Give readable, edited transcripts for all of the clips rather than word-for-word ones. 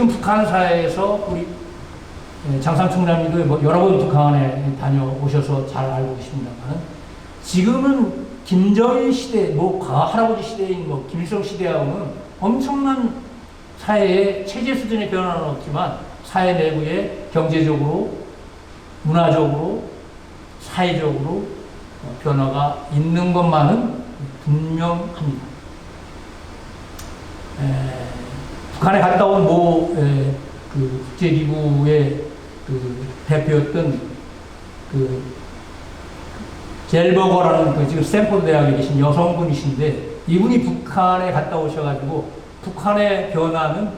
지금 북한 사회에서 우리 장산 총장님도 뭐 여러 번 북한에 다녀오셔서 잘 알고 계십니다만, 지금은 김정일 시대, 뭐 할아버지 시대인 뭐 김일성 시대하고는 엄청난 사회의 체제 수준의 변화는 없지만 사회 내부의 경제적으로, 문화적으로, 사회적으로 변화가 있는 것만은 분명합니다. 북한에 갔다 온 그 국제기구의 그 대표였던 그 젤버거라는 그 지금 스탠포드 대학에 계신 여성분이신데, 이분이 북한에 갔다 오셔가지고 북한의 변화는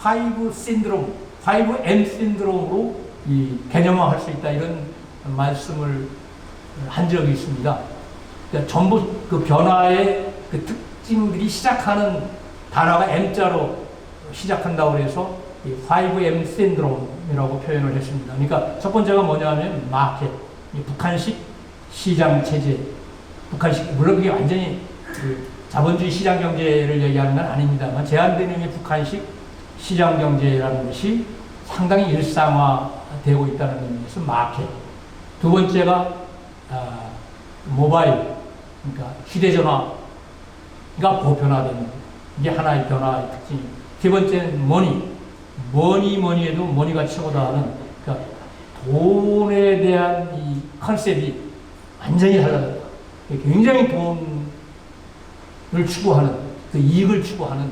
5 신드롬, 5M 신드롬으로 이 개념화할 수 있다, 이런 말씀을 한 적이 있습니다. 그러니까 전부 그 변화의 그 특징들이 시작하는 단어가 M자로 시작한다고 해서 5M 신드롬이라고 표현을 했습니다. 그러니까 첫 번째가 뭐냐면 마켓, 북한식 시장 체제, 북한식, 물론 그게 완전히 그 자본주의 시장 경제를 얘기하는 건 아닙니다만 제한되는 북한식 시장 경제라는 것이 상당히 일상화되고 있다는 의미에서 마켓. 두 번째가 모바일, 그러니까 휴대전화가 보편화되는, 이게 하나의 변화의 특징입니다. 세 번째는 머니 해도 머니가 최고다 하는, 그러니까 돈에 대한 이 컨셉이 완전히 달라졌다. 굉장히 돈을 추구하는, 그 이익을 추구하는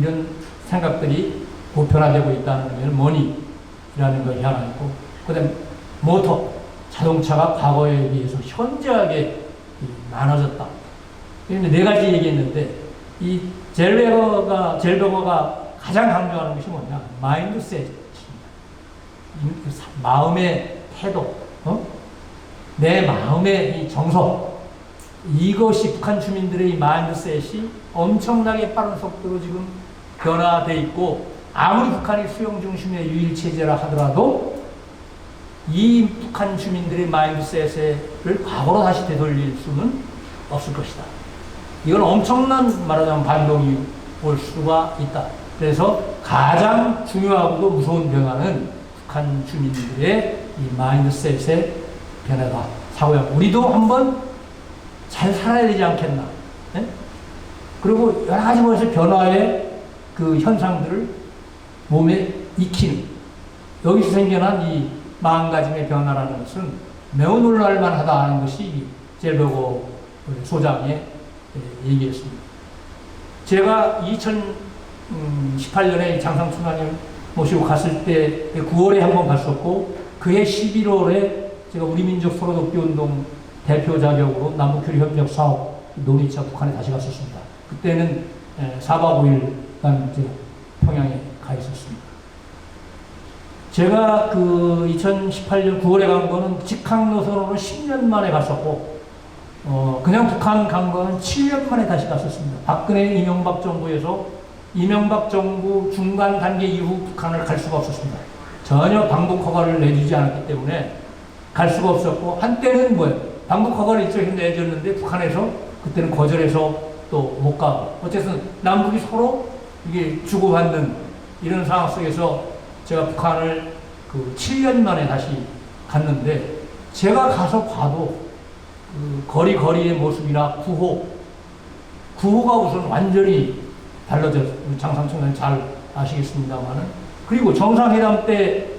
이런 생각들이 보편화되고 있다는 의미는 머니라는 것이 하나 있고, 그 다음에 모터, 자동차가 과거에 비해서 현저하게 많아졌다. 그런데 네 가지 얘기했는데, 이 젤버거가 가장 강조하는 것이 뭐냐? 마인드셋입니다. 마음의 태도, 내 마음의 이 정서, 이것이 북한 주민들의 이 마인드셋이 엄청나게 빠른 속도로 지금 변화되어 있고, 아무리 북한이 수용 중심의 유일 체제라 하더라도 이 북한 주민들의 마인드셋을 과거로 다시 되돌릴 수는 없을 것이다. 이건 엄청난, 말하자면 반동이 올 수가 있다. 그래서 가장 중요하고도 무서운 변화는 북한 주민들의 이 마인드셋의 변화다. 사고야, 우리도 한번 잘 살아야 되지 않겠나. 네? 그리고 여러 가지 면에서 변화의 그 현상들을 몸에 익히는, 여기서 생겨난 이 마음가짐의 변화라는 것은 매우 놀랄만하다 하는 것이 젤버거 소장의 얘기였습니다. 제가 2018년에 장상 총장님 모시고 갔을 때 9월에 한 번 갔었고, 그해 11월에 제가 우리 민족 서로돕기 운동 대표 자격으로 남북교류협력 사업 논의차 북한에 다시 갔었습니다. 그때는 4박 5일간 평양에 가 있었습니다. 제가 그 2018년 9월에 간 거는 직항 노선으로 10년 만에 갔었고, 그냥 북한 간 거는 7년 만에 다시 갔었습니다. 박근혜 이명박 정부에서 이명박 정부 중간 단계 이후 북한을 갈 수가 없었습니다. 전혀 방북 허가를 내주지 않았기 때문에 갈 수가 없었고, 한때는 뭐예요? 방북 허가를 이쪽에 내줬는데 북한에서 그때는 거절해서 또 못 가고, 어쨌든 남북이 서로 이게 주고받는 이런 상황 속에서 제가 북한을 그 7년 만에 다시 갔는데, 제가 가서 봐도 그 거리의 모습이나 구호가 우선 완전히 달라졌어요. 장상 총장님 잘 아시겠습니다만은. 그리고 정상회담 때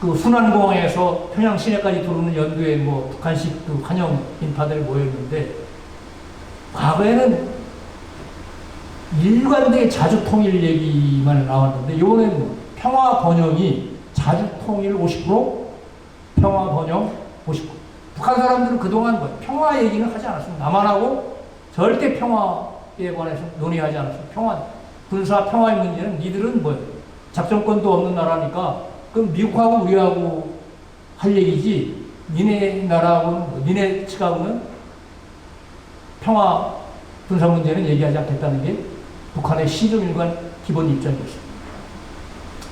그 순안공항에서 평양 시내까지 들어오는 연도에 뭐 북한식 그 환영 인파들이 모였는데, 과거에는 일관되게 자주통일 얘기만 나왔는데, 이번에는 뭐 평화 번영이 자주통일 50%, 평화 번영 50%. 북한 사람들은 그동안 뭐 평화 얘기는 하지 않았습니다. 남한하고 절대 평화에 관해서 논의하지 않았습니다. 군사 평화의 문제는 니들은 뭐 작전권도 없는 나라니까 그럼 미국하고 우리하고 할 얘기지, 니네 나라하고는, 니네 측하고는 평화 군사 문제는 얘기하지 않겠다는 게 북한의 시종일관 기본 입장이었습니다.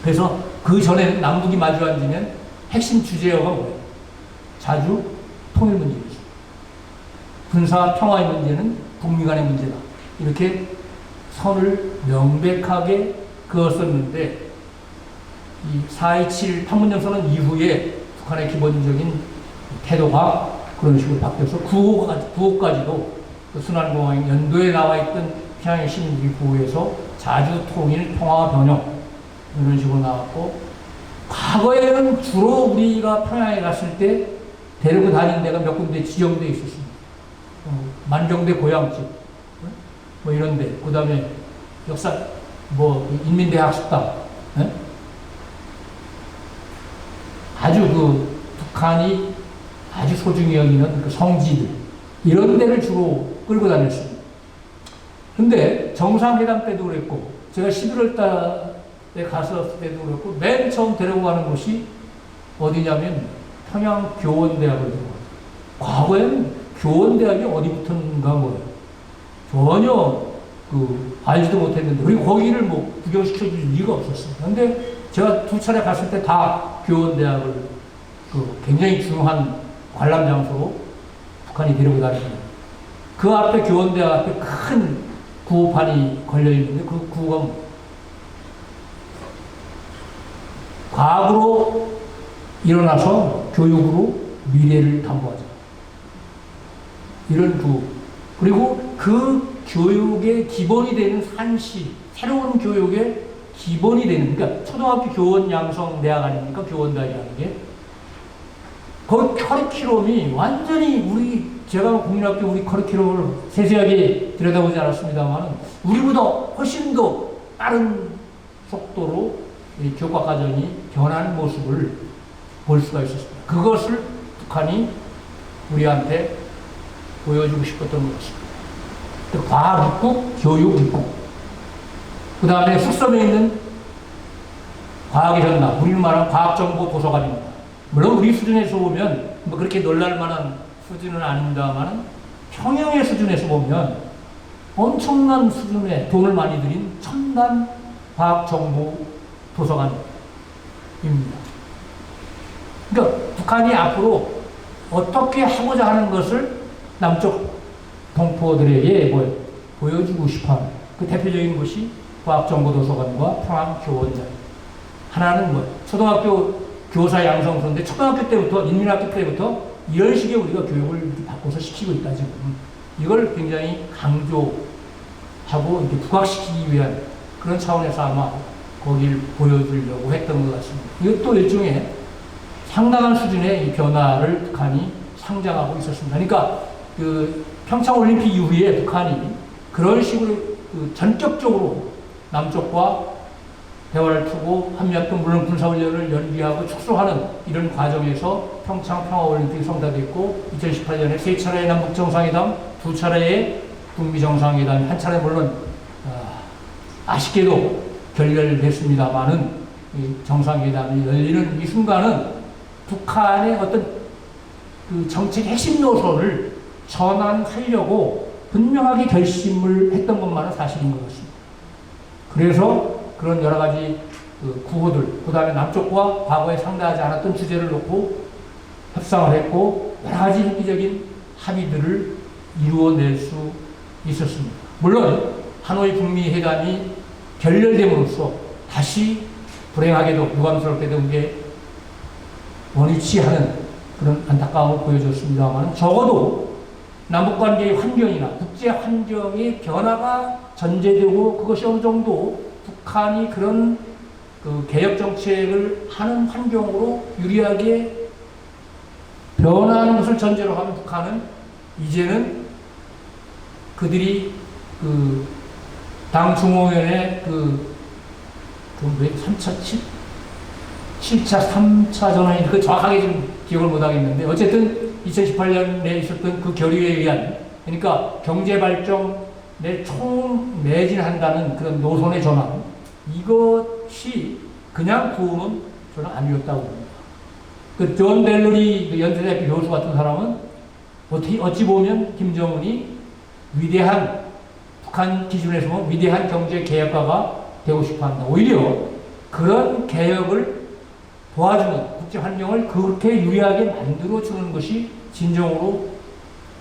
그래서 그 전에는 남북이 마주 앉으면 핵심 주제어가 뭐예요? 자주 통일 문제였습니다. 군사 평화의 문제는 북미 간의 문제다. 이렇게 선을 명백하게 그었었는데 이 4.27 판문점선언 이후에 북한의 기본적인 태도가 그런 식으로 바뀌어서 9호까지도 그 순환공항 연도에 나와 있던 평양의 시민들이 구호에서 자주 통일 평화 변형 이런 식으로 나왔고, 과거에는 주로 우리가 평양에 갔을 때 데리고 다닌 데가 몇 군데 지정되어 있었습니다. 만경대 고향집 뭐 이런데, 그 다음에 역사 뭐 인민대학 식당, 아주 그 북한이 아주 소중히 여기는 그 성지들, 이런 데를 주로 끌고 다녔습니다. 근데 정상회담 때도 그랬고, 제가 11월 달에 갔을 때도 그랬고, 맨 처음 데리고 가는 곳이 어디냐면 평양교원대학을 데리고 갔어요. 과거에는 교원대학이 어디 붙었는가 뭐예요. 전혀 알지도 못했는데, 그리고 거기를 뭐 구경시켜줄 리가 없었어요. 근데 제가 2차례 갔을 때 다 교원대학을 굉장히 중요한 관람 장소로 북한이 데리고 다닙니다. 그 앞에 교원대학 앞에 큰 구호판이 걸려있는데, 그 구호가 과거로 일어나서 교육으로 미래를 담보하자, 이런 구호. 그리고 그 교육의 기본이 되는 산시, 새로운 교육의 기본이 되는, 그러니까 초등학교 교원 양성 대학 아닙니까? 교원대학이라는 게. 그 커리큘럼이 완전히 제가 국민학교 우리 커리큘럼을 세세하게 들여다보지 않았습니다만, 우리보다 훨씬 더 빠른 속도로 이 교과 과정이 변하는 모습을 볼 수가 있었습니다. 그것을 북한이 우리한테 보여주고 싶었던 것 같습니다. 과학 입국, 교육 입국. 그 다음에 숙섬에 있는 과학의 전당, 우리는 말하는 과학정보 도서관입니다. 물론 우리 수준에서 보면 뭐 그렇게 놀랄 만한 수준은 아닙니다만, 평양의 수준에서 보면 엄청난 수준의 돈을 많이 들인 첨단 과학정보 도서관입니다. 그러니까 북한이 앞으로 어떻게 하고자 하는 것을 남쪽 동포들에게 보여주고 싶어하는 그 대표적인 것이 과학정보도서관과 평양교원대. 하나는 초등학교 교사 양성소인데, 초등학교 때부터, 인민학교 때부터 이런 식의 우리가 교육을 이렇게 바꿔서 시키고 있다, 지금. 이걸 굉장히 강조하고 이렇게 부각시키기 위한 그런 차원에서 아마 거기를 보여주려고 했던 것 같습니다. 이것도 일종의 상당한 수준의 이 변화를 북한이 상장하고 있었습니다. 그러니까 평창올림픽 이후에 북한이 그런 식으로 전격적으로 남쪽과 대화를 두고 한미합동 물론 군사훈련을 연기하고 축소하는 이런 과정에서 평창 평화올림픽이 성사됐고, 2018년에 3차례의 남북정상회담, 2차례의 북미정상회담, 한 차례 물론 아쉽게도 결렬됐습니다만은 정상회담이 열리는 이 순간은 북한의 어떤 정책 핵심 노선을 전환하려고 분명하게 결심을 했던 것만은 사실인 것 같습니다. 그래서 그런 여러 가지 구호들, 그 다음에 남쪽과 과거에 상대하지 않았던 주제를 놓고 협상을 했고, 여러 가지 획기적인 합의들을 이루어낼 수 있었습니다. 물론 하노이 북미 회담이 결렬됨으로써 다시 불행하게도 유감스럽게도 이게 원위치 않은 그런 안타까움을 보여줬습니다만, 적어도 남북관계의 환경이나 국제 환경의 변화가 전제되고, 그것이 어느 정도 북한이 그런 개혁 정책을 하는 환경으로 유리하게 변화하는 것을 전제로 하면, 북한은 이제는 그들이 당 중앙위원회 7차, 3차 전환이 정확하게 지금 기억을 못 하겠는데, 어쨌든 2018년에 있었던 그 결의에 의한, 그러니까 경제 발전에 총매진한다는 그런 노선의 전환, 이것이 그냥 구호는 저는 아니었다고 봅니다. 존 델러리 연세대학교 교수 같은 사람은 어찌 보면 김정은이 위대한, 북한 기준에서 보면 위대한 경제 개혁가가 되고 싶어 한다. 오히려 그런 개혁을 도와주는 국제 환경을 그렇게 유리하게 만들어주는 것이 진정으로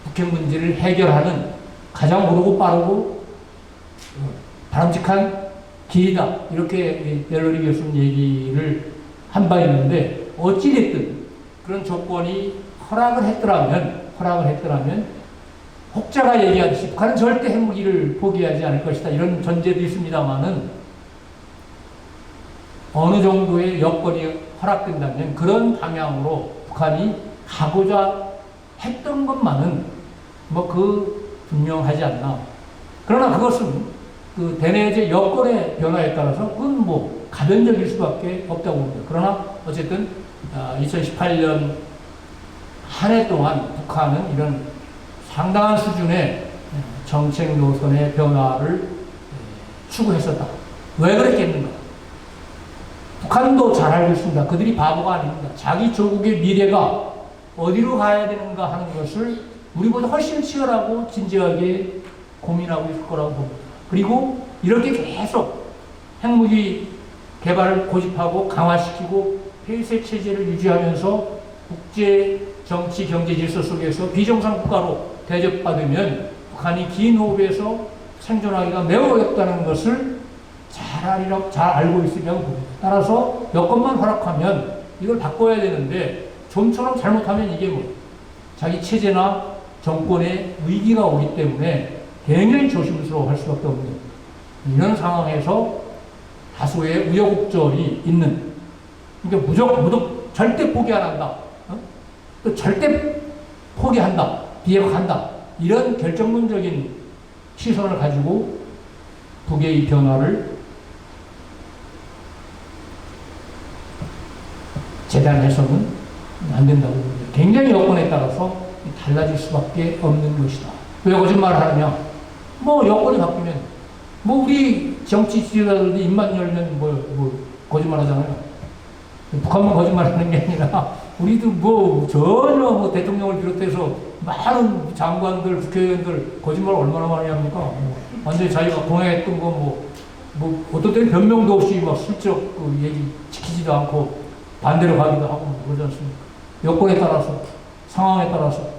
북핵 문제를 해결하는 가장 오르고 빠르고 바람직한 기회다. 이렇게 갤러리 교수님 얘기를 한 바 있는데, 어찌됐든 그런 조건이 허락을 했더라면, 혹자가 얘기하듯이 북한은 절대 핵무기를 포기하지 않을 것이다. 이런 전제도 있습니다만은, 어느 정도의 여건이 허락된다면 그런 방향으로 북한이 가고자 했던 것만은 분명하지 않나. 그러나 그것은 그 대내제 여건의 변화에 따라서 그건 가변적일 수밖에 없다고 봅니다. 그러나 어쨌든 2018년 한 해 동안 북한은 이런 상당한 수준의 정책 노선의 변화를 추구했었다. 왜 그랬겠는가? 북한도 잘 알고 있습니다. 그들이 바보가 아닙니다. 자기 조국의 미래가 어디로 가야 되는가 하는 것을 우리보다 훨씬 치열하고 진지하게 고민하고 있을 거라고 봅니다. 그리고 이렇게 계속 핵무기 개발을 고집하고 강화시키고 폐쇄 체제를 유지하면서 국제 정치 경제 질서 속에서 비정상 국가로 대접받으면 북한이 긴 호흡에서 생존하기가 매우 어렵다는 것을 잘 알고 있으려고 봅니다. 따라서 여건만 허락하면 이걸 바꿔야 되는데 좀처럼 잘못하면 이게 자기 체제나 정권의 위기가 오기 때문에 굉장히 조심스러워 할 수밖에 없는 이런 상황에서 다소의 우여곡절이 있는, 그러니까 무조건 절대 포기 안 한다. 또 절대 포기한다. 비핵화한다. 이런 결정론적인 시선을 가지고 북의 변화를 재단해서는 안 된다고 봅니다. 굉장히 여건에 따라서 달라질 수밖에 없는 것이다. 왜 거짓말을 하느냐? 여건이 바뀌면, 우리 정치 지도자들도 입만 열면 거짓말 하잖아요. 북한만 거짓말 하는 게 아니라, 우리도 전혀 대통령을 비롯해서 많은 장관들, 국회의원들 거짓말 얼마나 많이 합니까? 완전히 자기가 공약했던 거 어떤 때는 변명도 없이 슬쩍 얘기 지키지도 않고 반대로 가기도 하고 그러지 않습니까? 여건에 따라서, 상황에 따라서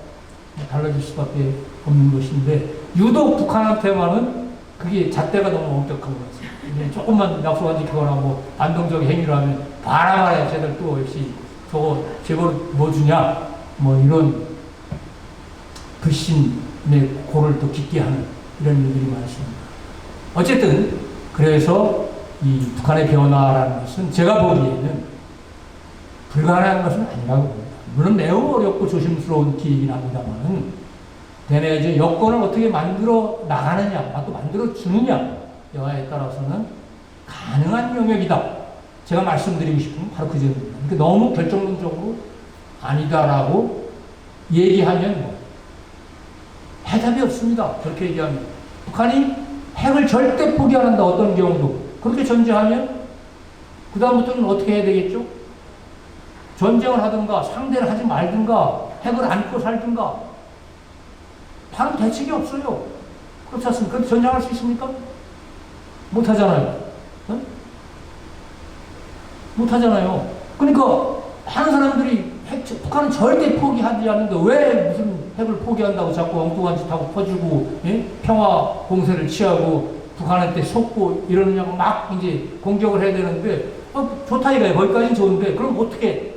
달라질 수밖에 없는 것인데, 유독 북한한테만은 그게 잣대가 너무 엄격한 것 같습니다. 조금만 약속 안 지키거나 반동적 행위를 하면 바라바라 쟤들 또 역시 저거 제보를 주냐? 이런 불신의 골을 또 깊게 하는 이런 일들이 많습니다. 어쨌든 그래서 이 북한의 변화라는 것은 제가 보기에는 불가능한 것은 아니라고 봅니다. 물론 매우 어렵고 조심스러운 길이긴 합니다만, 대내제 여건을 어떻게 만들어 나가느냐, 또 만들어 주느냐에 따라서는 가능한 영역이다. 제가 말씀드리고 싶은 건 바로 그 점입니다. 그러니까 너무 결정론적으로 아니다라고 얘기하면 해답이 없습니다. 그렇게 얘기하면. 북한이 핵을 절대 포기 안 한다. 어떤 경우도. 그렇게 전제하면 그다음부터는 어떻게 해야 되겠죠? 전쟁을 하든가 상대를 하지 말든가 핵을 안고 살든가 다른 대책이 없어요. 그렇지 않습니까? 그런데 전쟁할 수 있습니까? 못하잖아요. 못하잖아요. 그러니까 하는 사람들이 북한은 절대 포기하지 않는데 왜 무슨 핵을 포기한다고 자꾸 엉뚱한 짓 하고 퍼주고, 평화 공세를 취하고 북한한테 속고 이러느냐고 막 이제 공격을 해야 되는데, 좋다 이거야. 거기까지는 좋은데 그럼 어떻게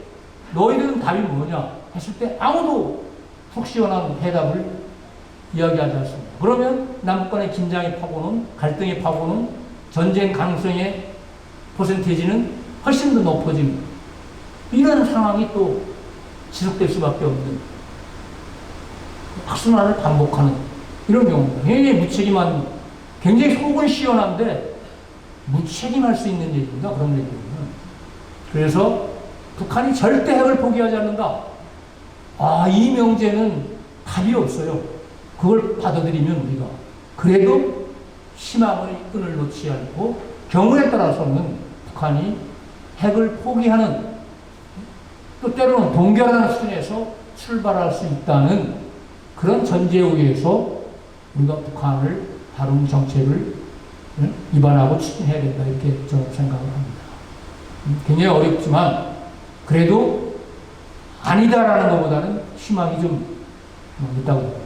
너희들은 답이 뭐냐 했을 때 아무도 속 시원한 해답을 이야기하지 않습니다. 그러면 남북 간의 긴장의 파고는, 갈등의 파고는, 전쟁 가능성의 퍼센테이지는 훨씬 더 높아집니다. 이런 상황이 또 지속될 수밖에 없는 악순환을 반복하는 이런 경우입니다. 굉장히 무책임한, 굉장히 속은 시원한데 무책임할 수 있는 얘기입니다. 그런 얘기는. 그래서 북한이 절대 핵을 포기하지 않는다. 이 명제는 답이 없어요. 그걸 받아들이면 우리가 그래도 희망의 끈을 놓지 않고 경우에 따라서는 북한이 핵을 포기하는, 또 때로는 동결하는 수준에서 출발할 수 있다는 그런 전제에 의해서 우리가 북한을 다루는 정책을 입안하고 추진해야 된다. 이렇게 저는 생각을 합니다. 굉장히 어렵지만 그래도 아니다라는 것보다는 희망이 좀 있다고 봅니다.